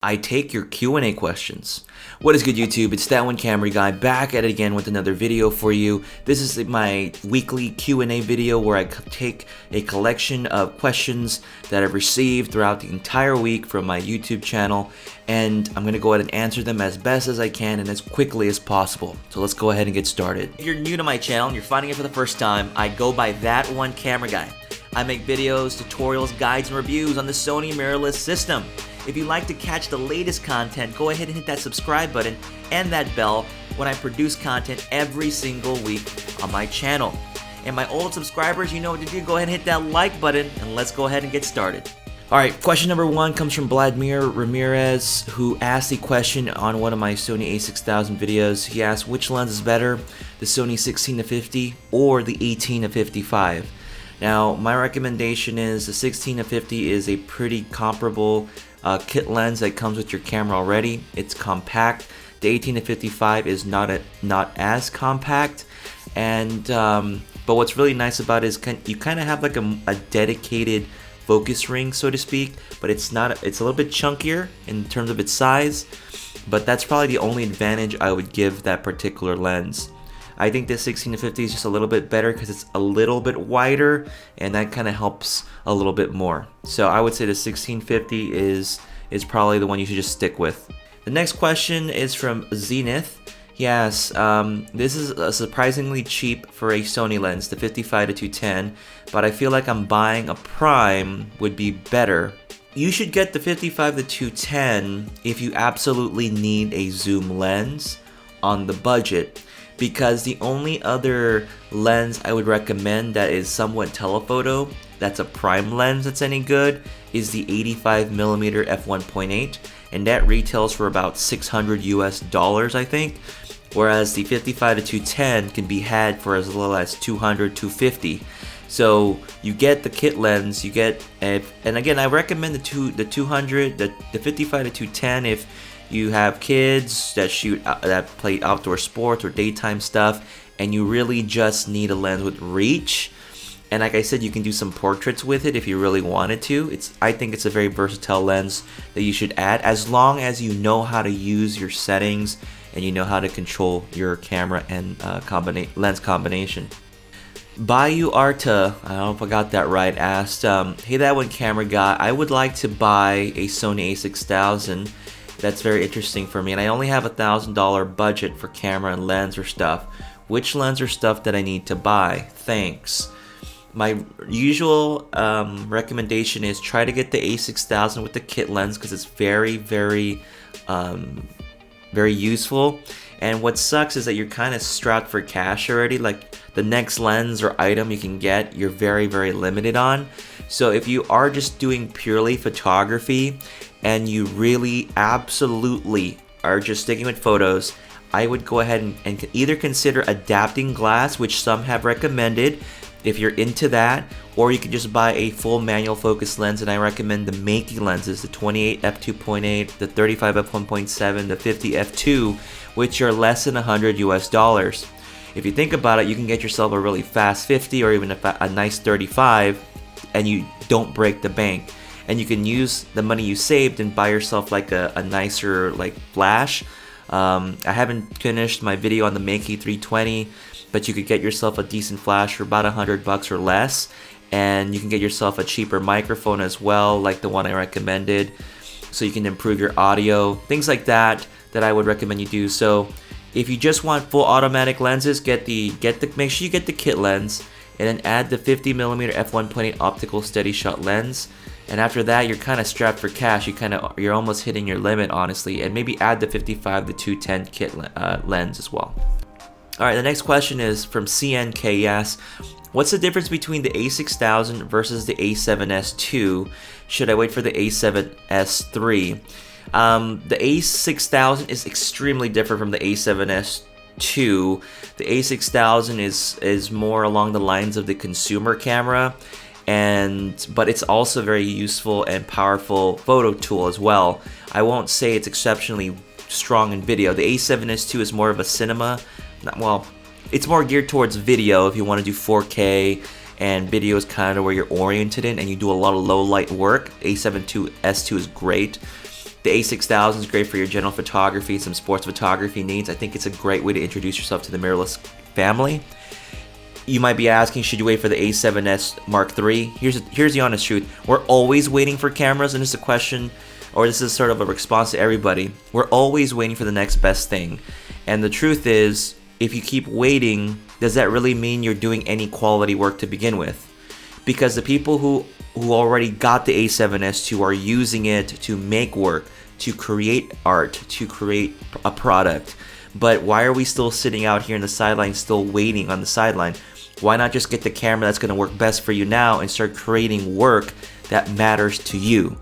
I take your Q&A questions. What is good, YouTube? It's that one camera guy back at it again with another video for you. This is my weekly Q&A video where I take a collection of questions that I've received throughout the entire week from my YouTube channel, and I'm gonna go ahead and answer them as best as I can and as quickly as possible. So let's go ahead and get started. If you're new to my channel and you're finding it for the first time, I go by that one camera guy. I make videos, tutorials, guides, and reviews on the Sony mirrorless system. If you'd like to catch the latest content, go ahead and hit that subscribe button and that bell when I produce content every single week on my channel. And my old subscribers, you know what to do. Go ahead and hit that like button and let's go ahead and get started. Alright, question number one comes from Vladimir Ramirez, who asked the question on one of my Sony a6000 videos. He asked, which lens is better, the Sony 16-50 or the 18-55? Now, my recommendation is the 16-50 is a pretty comparable kit lens that comes with your camera already. It's compact. The 18-55 is not as compact, and but what's really nice about it is you kind of have like a dedicated focus ring, so to speak, but it's not. It's a little bit chunkier in terms of its size, but that's probably the only advantage I would give that particular lens. I think the 16-50 is just a little bit better because it's a little bit wider, and that kind of helps a little bit more. So I would say the 16-50 is probably the one you should just stick with. The next question is from Zenith. He asks, this is surprisingly cheap for a Sony lens, the 55-210, but I feel like I'm buying a prime would be better. You should get the 55-210 if you absolutely need a zoom lens on the budget, because the only other lens I would recommend that is somewhat telephoto, that's a prime lens that's any good, is the 85mm f1.8, and that retails for about $600 US, I think, whereas the 55-210 can be had for as little as $200, $250. So you get the kit lens, you get, and again, I recommend the 55-210 if you have kids that that play outdoor sports or daytime stuff, and you really just need a lens with reach. And like I said, you can do some portraits with it if you really wanted to. I think it's a very versatile lens that you should add, as long as you know how to use your settings and you know how to control your camera and lens combination. Bayou Arta, I don't know if I got that right, asked, hey, that one camera guy, I would like to buy a Sony a6000. That's very interesting for me, and I only have $1,000 budget for camera and lens or stuff. Which lens or stuff that I need to buy? Thanks. My usual recommendation is try to get the a6000 with the kit lens, because it's very, very useful. And what sucks is that you're kind of strapped for cash already. Like, the next lens or item you can get, you're very, very limited on. So if you are just doing purely photography and you really absolutely are just sticking with photos, I would go ahead and either consider adapting glass, which some have recommended if you're into that, or you can just buy a full manual focus lens, and I recommend the Makey lenses, the 28 f2.8, the 35 f1.7, the 50 f2, which are less than $100 US. If you think about it, you can get yourself a really fast 50 or even a nice 35, and you don't break the bank. And you can use the money you saved and buy yourself like a nicer like flash. I haven't finished my video on the Makey 320, but you could get yourself a decent flash for about $100 or less, and you can get yourself a cheaper microphone as well, like the one I recommended, so you can improve your audio, things like that I would recommend you do. So if you just want full automatic lenses, make sure you get the kit lens, and then add the 50mm f1.8 optical steady shot lens. And after that, you're kind of strapped for cash. You're almost hitting your limit, honestly. And maybe add the 55-210 kit lens as well. All right, the next question is from CNK. Asks, what's the difference between the a6000 versus the a7S II? Should I wait for the a7S III? The a6000 is extremely different from the a7S II. The a6000 is more along the lines of the consumer camera, but it's also very useful and powerful photo tool as well. I won't say it's exceptionally strong in video. The a7S II is more of a cinema, it's more geared towards video if you want to do 4K, and video is kind of where you're oriented in and you do a lot of low light work. A7S II is great. The a6000 is great for your general photography, some sports photography needs. I think it's a great way to introduce yourself to the mirrorless family. You might be asking, should you wait for the a7s Mark III? Here's the honest truth. We're always waiting for cameras, and this is a question, or this is sort of a response to everybody. We're always waiting for the next best thing. And the truth is, if you keep waiting, does that really mean you're doing any quality work to begin with? Because the people who already got the a7s II are using it to make work, to create art, to create a product. But why are we still sitting out here in the sideline, still waiting on the sideline? Why not just get the camera that's going to work best for you now and start creating work that matters to you?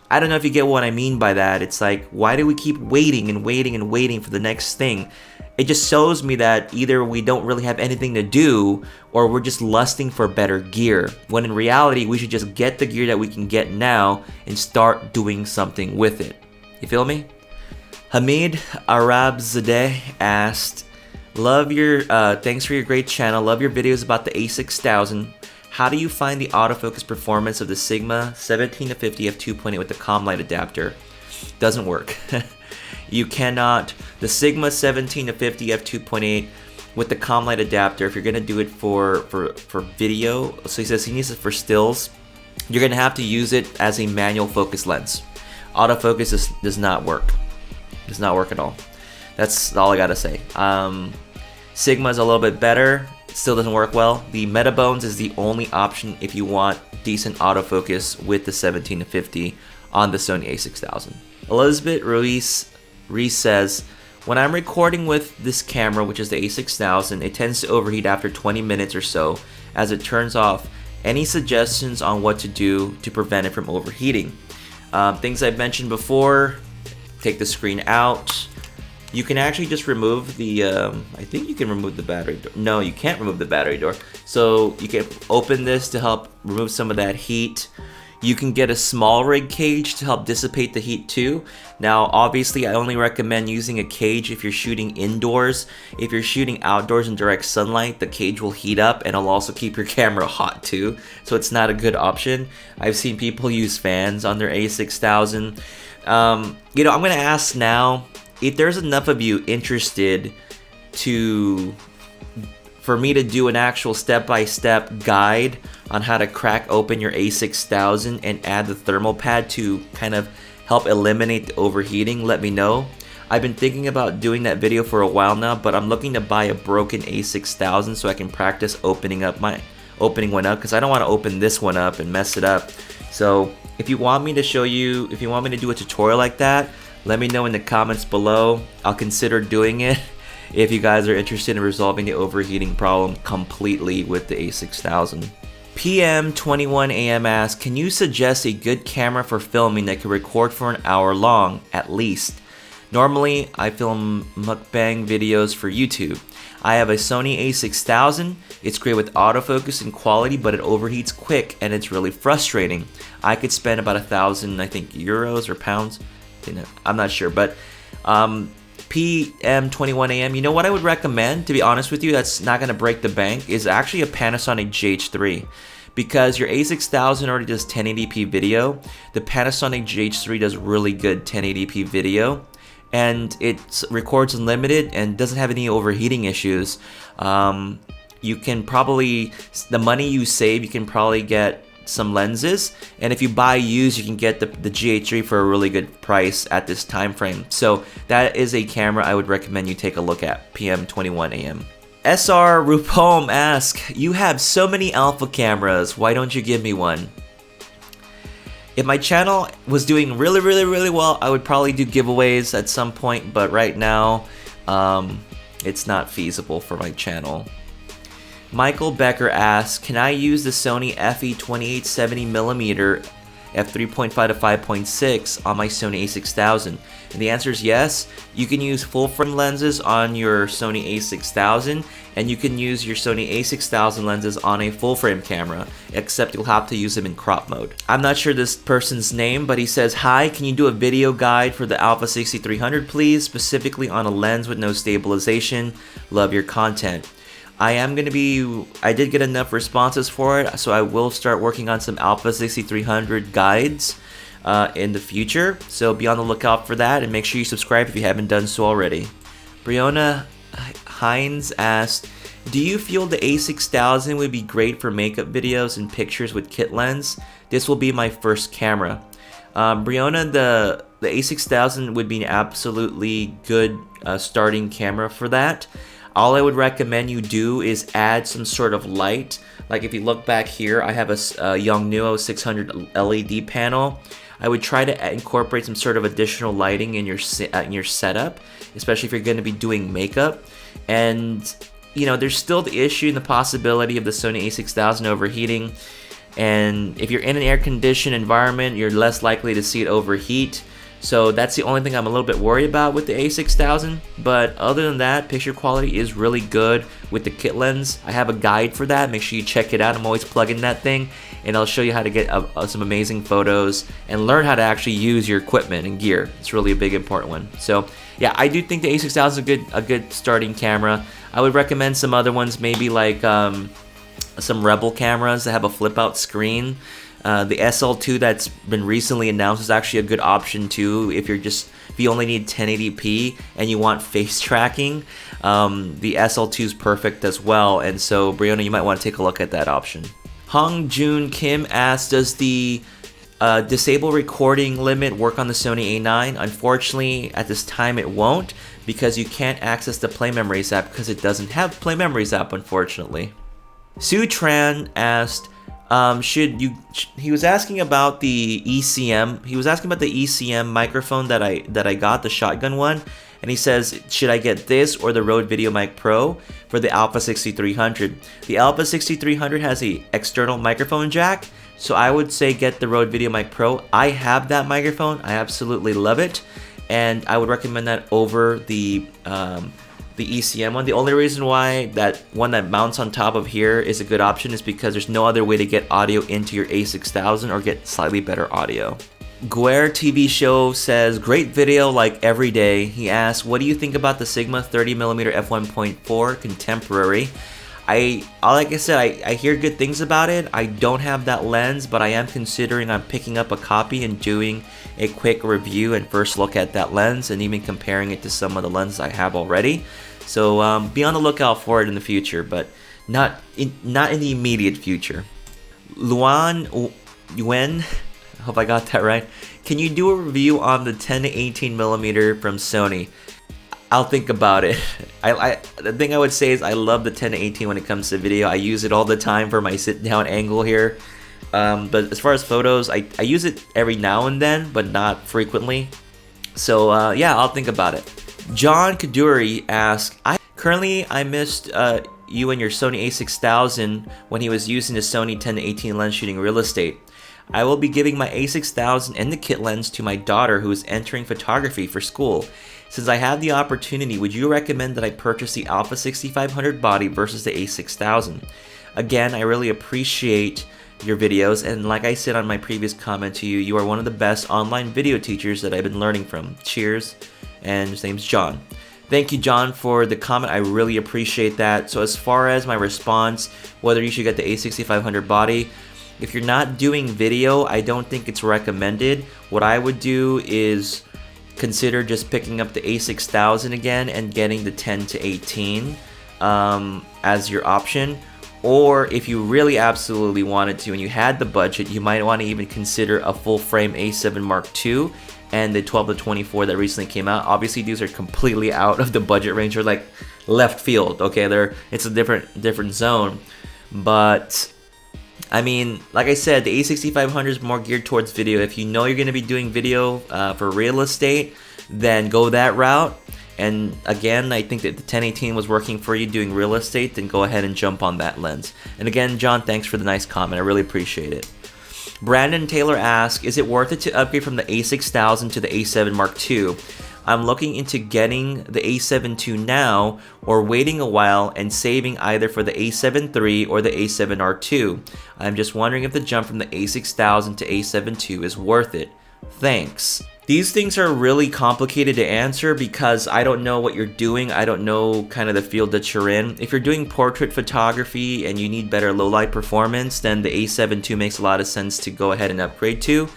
I don't know if you get what I mean by that. It's like, why do we keep waiting and waiting and waiting for the next thing? It just shows me that either we don't really have anything to do, or we're just lusting for better gear. When in reality, we should just get the gear that we can get now and start doing something with it. You feel me? Hamid Arabzadeh asked, thanks for your great channel. Love your videos about the a6000. How do you find the autofocus performance of the Sigma 17-50 f2.8 with the COM-Lite adapter? Doesn't work. You cannot. The Sigma 17-50 f2.8 with the COM-Lite adapter, if you're gonna do it for video, so he says he needs it for stills, you're gonna have to use it as a manual focus lens. Autofocus does not work. Does not work at all. That's all I gotta say. Sigma is a little bit better. Still doesn't work well. The Metabones is the only option if you want decent autofocus with the 17-50 on the Sony a6000. Elizabeth Ruiz says, when I'm recording with this camera, which is the a6000, it tends to overheat after 20 minutes or so as it turns off. Any suggestions on what to do to prevent it from overheating? Things I've mentioned before, take the screen out. You can actually just remove the, I think you can remove the battery door. No, you can't remove the battery door. So you can open this to help remove some of that heat. You can get a small rig cage to help dissipate the heat too. Now, obviously, I only recommend using a cage if you're shooting indoors. If you're shooting outdoors in direct sunlight, the cage will heat up and it'll also keep your camera hot too. So it's not a good option. I've seen people use fans on their a6000. You know, I'm gonna ask now, if there's enough of you interested for me to do an actual step-by-step guide on how to crack open your a6000 and add the thermal pad to kind of help eliminate the overheating, let me know. I've been thinking about doing that video for a while now, but I'm looking to buy a broken a6000 so I can practice opening one up, because I don't want to open this one up and mess it up. So if you want me to show you, if you want me to do a tutorial like that, let me know in the comments below. I'll consider doing it if you guys are interested in resolving the overheating problem completely with the a6000. PM21AM asks, can you suggest a good camera for filming that can record for an hour long, at least? Normally, I film mukbang videos for YouTube. I have a Sony a6000. It's great with autofocus and quality, but it overheats quick and it's really frustrating. I could spend about 1,000, I think, euros or pounds. I'm not sure, but PM21AM, you know what I would recommend, to be honest with you, that's not going to break the bank, is actually a Panasonic GH3. Because your a6000 already does 1080p video, the Panasonic GH3 does really good 1080p video, and it records unlimited and doesn't have any overheating issues. You can probably, the money you save, you can probably get some lenses, and if you buy used, you can get the GH3 for a really good price at this time frame. So that is a camera I would recommend you take a look at, PM21AM. SR Rupom asks, you have so many alpha cameras, why don't you give me one? If my channel was doing really well, I would probably do giveaways at some point, but right now it's not feasible for my channel. Michael Becker asks, can I use the Sony FE28 70mm f3.5 to 5.6 on my Sony a6000? And the answer is yes. You can use full frame lenses on your Sony a6000, and you can use your Sony a6000 lenses on a full frame camera, except you'll have to use them in crop mode. I'm not sure this person's name, but he says, hi, can you do a video guide for the Alpha 6300 please, specifically on a lens with no stabilization? Love your content. I did get enough responses for it, so I will start working on some Alpha 6300 guides. in the future. So be on the lookout for that, and make sure you subscribe if you haven't done so already. Brianna Hines asked, do you feel the a6000 would be great for makeup videos and pictures with kit lens? This will be my first camera. Brianna, the a6000 would be an absolutely good starting camera for that. All I would recommend you do is add some sort of light. Like if you look back here, I have a Yongnuo 600 LED panel. I would try to incorporate some sort of additional lighting in your setup, especially if you're going to be doing makeup. And you know, there's still the issue and the possibility of the Sony a6000 overheating. And if you're in an air-conditioned environment, you're less likely to see it overheat. So that's the only thing I'm a little bit worried about with the a6000. But other than that, picture quality is really good with the kit lens. I have a guide for that. Make sure you check it out. I'm always plugging that thing, and I'll show you how to get some amazing photos and learn how to actually use your equipment and gear. It's really a big important one. So yeah, I do think the a6000 is a good starting camera. I would recommend some other ones, maybe like some Rebel cameras that have a flip out screen. The SL2 that's been recently announced is actually a good option too if you only need 1080p and you want face tracking. The SL2 is perfect as well, and so Brianna, you might want to take a look at that option. Hong Jun Kim asked, does the disable recording limit work on the Sony a9? Unfortunately, at this time it won't, because you can't access the Play Memories app because it doesn't have Play Memories app, unfortunately. Su Tran asked, he was asking about the ECM. He was asking about the ECM microphone that I got, the shotgun one, and he says, should I get this or the Rode VideoMic Pro for the Alpha 6300? The Alpha 6300 has a external microphone jack, so I would say get the Rode VideoMic Pro. I have that microphone. I absolutely love it, and I would recommend that over the ECM one. The only reason why that one that mounts on top of here is a good option is because there's no other way to get audio into your a6000 or get slightly better audio. Guerre TV Show says, great video like every day. He asks, what do you think about the Sigma 30mm f1.4 contemporary? Like I said, I hear good things about it. I don't have that lens, but I am considering on picking up a copy and doing a quick review and first look at that lens, and even comparing it to some of the lenses I have already. So be on the lookout for it in the future, but not in the immediate future. Luan Yuen, I hope I got that right. Can you do a review on the 10 to 18mm from Sony? I'll think about it. The thing I would say is I love the 10 to 18 when it comes to video. I use it all the time for my sit down angle here. But as far as photos, I use it every now and then, but not frequently. So yeah, I'll think about it. John Kaduri asked, currently I missed you and your Sony a6000 when he was using the Sony 10 to 18 lens shooting real estate. I will be giving my a6000 and the kit lens to my daughter who is entering photography for school. Since I have the opportunity, would you recommend that I purchase the Alpha 6500 body versus the a6000? Again, I really appreciate your videos, and like I said on my previous comment to you, you are one of the best online video teachers that I've been learning from. Cheers, and his name's John. Thank you, John, for the comment. I really appreciate that. So as far as my response, whether you should get the a6500 body, if you're not doing video, I don't think it's recommended. What I would do is consider just picking up the a6000 again and getting the 10 to 18 as your option. Or if you really absolutely wanted to and you had the budget, you might want to even consider a full frame a7 Mark II and the 12 to 24 that recently came out. Obviously these are completely out of the budget range. They're like left field, okay? It's a different zone. But I mean, like I said, the a6500 is more geared towards video. If you know you're going to be doing video for real estate, then go that route. And again, I think that the 1018 was working for you doing real estate, then go ahead and jump on that lens. And again, John, thanks for the nice comment. I really appreciate it. Brandon Taylor asks, is it worth it to upgrade from the a6000 to the a7 Mark II? I'm looking into getting the a7 II now or waiting a while and saving either for the a7 III or the a7R II. I'm just wondering if the jump from the a6000 to a7 II is worth it. Thanks. These things are really complicated to answer because I don't know what you're doing. I don't know kind of the field that you're in. If you're doing portrait photography and you need better low light performance, then the a7 II makes a lot of sense to go ahead and upgrade to.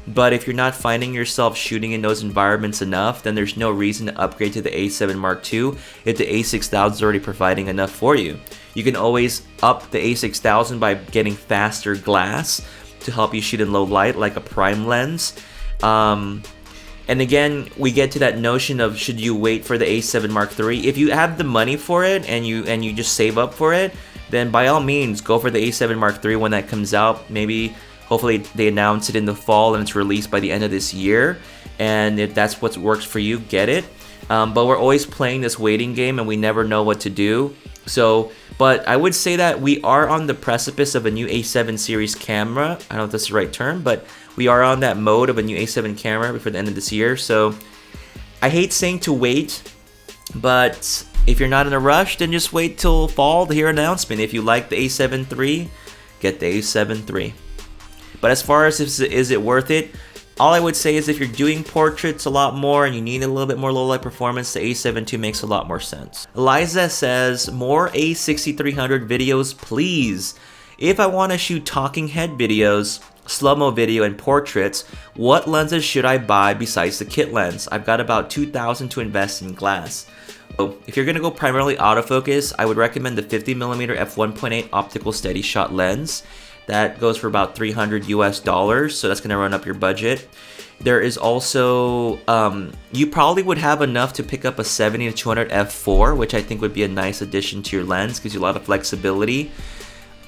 But if you're not finding yourself shooting in those environments enough, then there's no reason to upgrade to the A7 Mark II if the a6000 is already providing enough for you. You can always up the a6000 by getting faster glass to help you shoot in low light, like a prime lens. And again, we get to that notion of, should you wait for the a7 Mark III? If you have the money for it and you just save up for it, then by all means go for the a7 Mark III when that comes out. Maybe, hopefully they announce it in the fall and it's released by the end of this year. And if that's what works for you, get it. But we're always playing this waiting game and we never know what to do. So, but I would say that we are on the precipice of a new A7 series camera. I don't know if that's the right term, but we are on that mode of a new A7 camera before the end of this year. So I hate saying to wait, but if you're not in a rush, then just wait till fall to hear an announcement. If you like the A7 III, get the A7 III. But as far as is it worth it, all I would say is if you're doing portraits a lot more and you need a little bit more low light performance, the a7 II makes a lot more sense. Eliza says, more a6300 videos, please. If I want to shoot talking head videos, slow-mo video, and portraits, what lenses should I buy besides the kit lens? I've got about $2,000 to invest in glass. So if you're going to go primarily autofocus, I would recommend the 50mm f1.8 optical steady shot lens. That goes for about $300 US, so that's going to run up your budget. There is also, you probably would have enough to pick up a 70-200 f4, which I think would be a nice addition to your lens, gives you a lot of flexibility.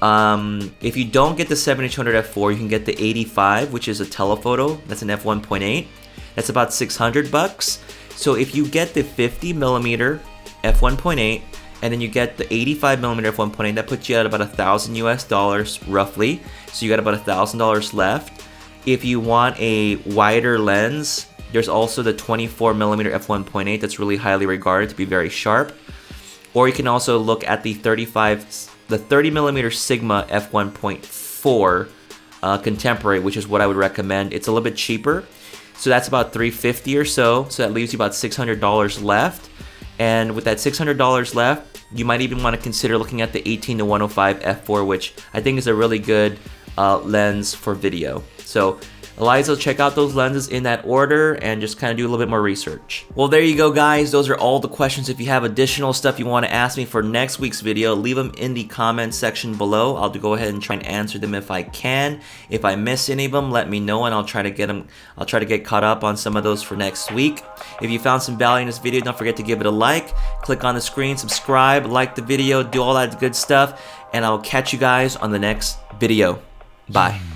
If you don't get the 70-200 f4, you can get the 85, which is a telephoto. That's an f1.8. That's about $600. So if you get the 50mm f1.8, and then you get the 85mm f1.8, that puts you at about $1,000 US roughly. So you got about $1,000 left. If you want a wider lens, there's also the 24mm f1.8 that's really highly regarded to be very sharp. Or you can also look at the 30mm Sigma f1.4 contemporary, which is what I would recommend. It's a little bit cheaper, so that's about $350 or so. So that leaves you about $600 left. And with that $600 left, you might even want to consider looking at the 18-105 f4, which I think is a really good lens for video. So Eliza, check out those lenses in that order and just kind of do a little bit more research. Well, there you go, guys. Those are all the questions. If you have additional stuff you want to ask me for next week's video, leave them in the comments section below. I'll go ahead and try and answer them if I can. If I miss any of them, let me know and I'll try to get caught up on some of those for next week. If you found some value in this video, don't forget to give it a like. Click on the screen, subscribe, like the video, do all that good stuff, and I'll catch you guys on the next video. Bye.